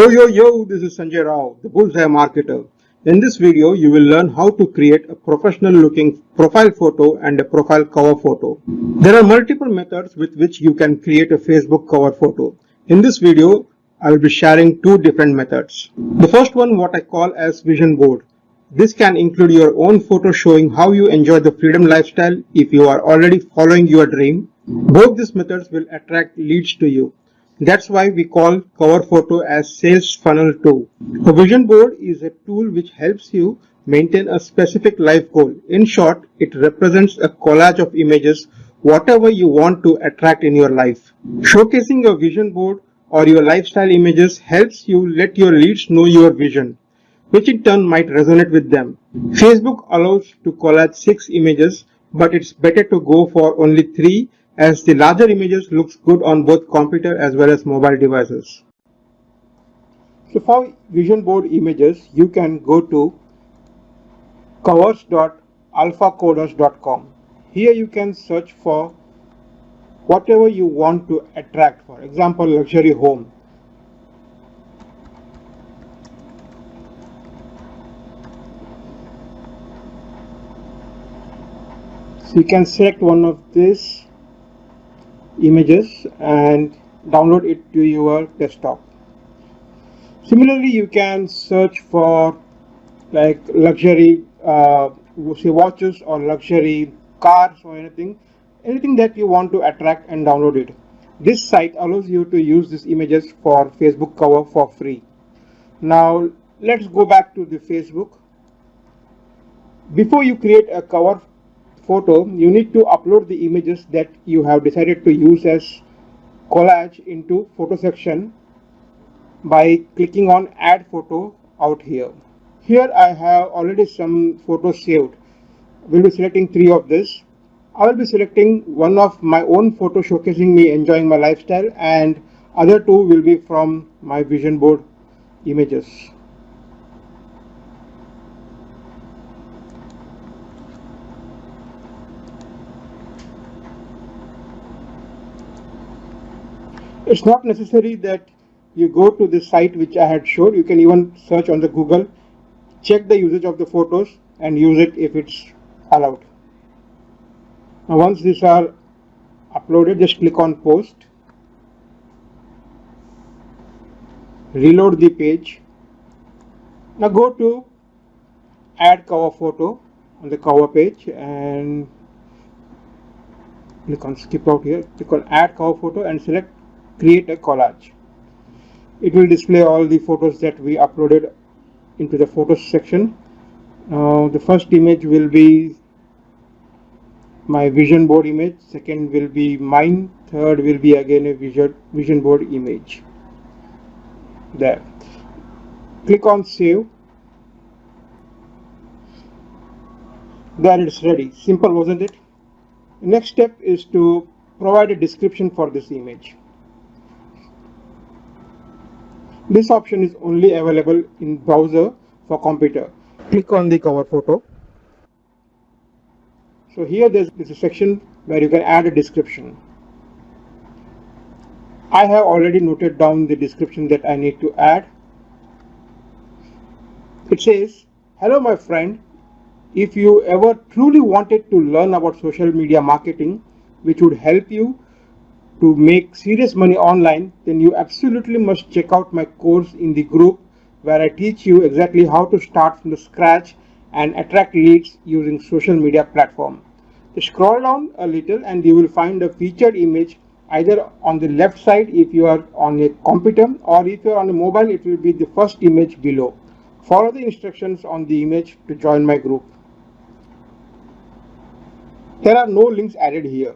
Yo, this is Sanjay Rao, the Bullseye Marketer. In this video, you will learn how to create a professional looking profile photo and a profile cover photo. There are multiple methods with which you can create a Facebook cover photo. In this video, I will be sharing two different methods. The first one, what I call as vision board. This can include your own photo showing how you enjoy the freedom lifestyle if you are already following your dream. Both these methods will attract leads to you. That's why we call cover photo as sales funnel 2. A vision board is a tool which helps you maintain a specific life goal. In short, it represents a collage of images, whatever you want to attract in your life. Showcasing your vision board or your lifestyle images helps you let your leads know your vision, which in turn might resonate with them. Facebook allows to collage 6 images, but it's better to go for only 3 as the larger images looks good on both computer as well as mobile devices. So for vision board images, you can go to covers.alphacoders.com. Here you can search for whatever you want to attract, for example, luxury home. So you can select one of these images and download it to your desktop. Similarly, you can search for like luxury say watches or luxury cars or anything that you want to attract, and download it. This site allows you to use these images for Facebook cover for free. Now let's go back to the Facebook. Before you create a cover photo, you need to upload the images that you have decided to use as collage into photo section by clicking on add photo out here. Here I have already some photos saved. We'll be selecting 3 of this. I will be selecting one of my own photo showcasing me enjoying my lifestyle, and other 2 will be from my vision board images. It's not necessary that you go to the site which I had showed. You can even search on the Google, check the usage of the photos and use it if it's allowed. Now once these are uploaded, just click on post, reload the page. Now go to add cover photo on the cover page and click on skip out here, click on add cover photo and select create a collage. It will display all the photos that we uploaded into the photos section. The first image will be my vision board image, second will be mine, third will be again a vision board image. There. Click on save. There it's ready. Simple, wasn't it? The next step is to provide a description for this image. This option is only available in browser for computer. Click on the cover photo. So here there's a section where you can add a description. I have already noted down the description that I need to add. It says, hello my friend, if you ever truly wanted to learn about social media marketing, which would help you to make serious money online, then you absolutely must check out my course in the group where I teach you exactly how to start from the scratch and attract leads using social media platform. Just scroll down a little and you will find a featured image either on the left side if you are on a computer, or if you are on a mobile it will be the first image below. Follow the instructions on the image to join my group. There are no links added here,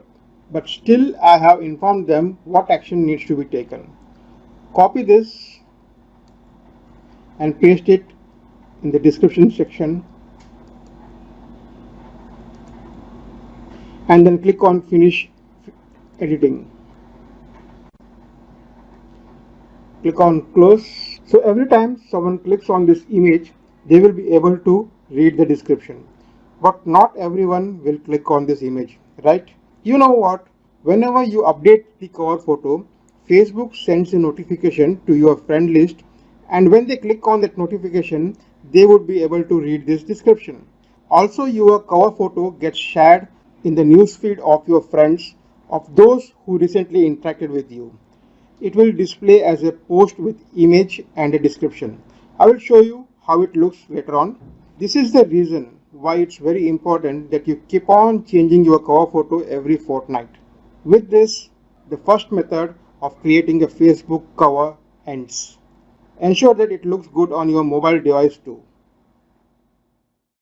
but still I have informed them what action needs to be taken. Copy this and paste it in the description section and then click on finish editing. Click on close. So every time someone clicks on this image, they will be able to read the description. But not everyone will click on this image, right? You know what? Whenever you update the cover photo, Facebook sends a notification to your friend list and when they click on that notification, they would be able to read this description. Also, your cover photo gets shared in the newsfeed of your friends, of those who recently interacted with you. It will display as a post with image and a description. I will show you how it looks later on. This is the reason why it's very important that you keep on changing your cover photo every fortnight. With this, the first method of creating a Facebook cover ends. Ensure that it looks good on your mobile device too.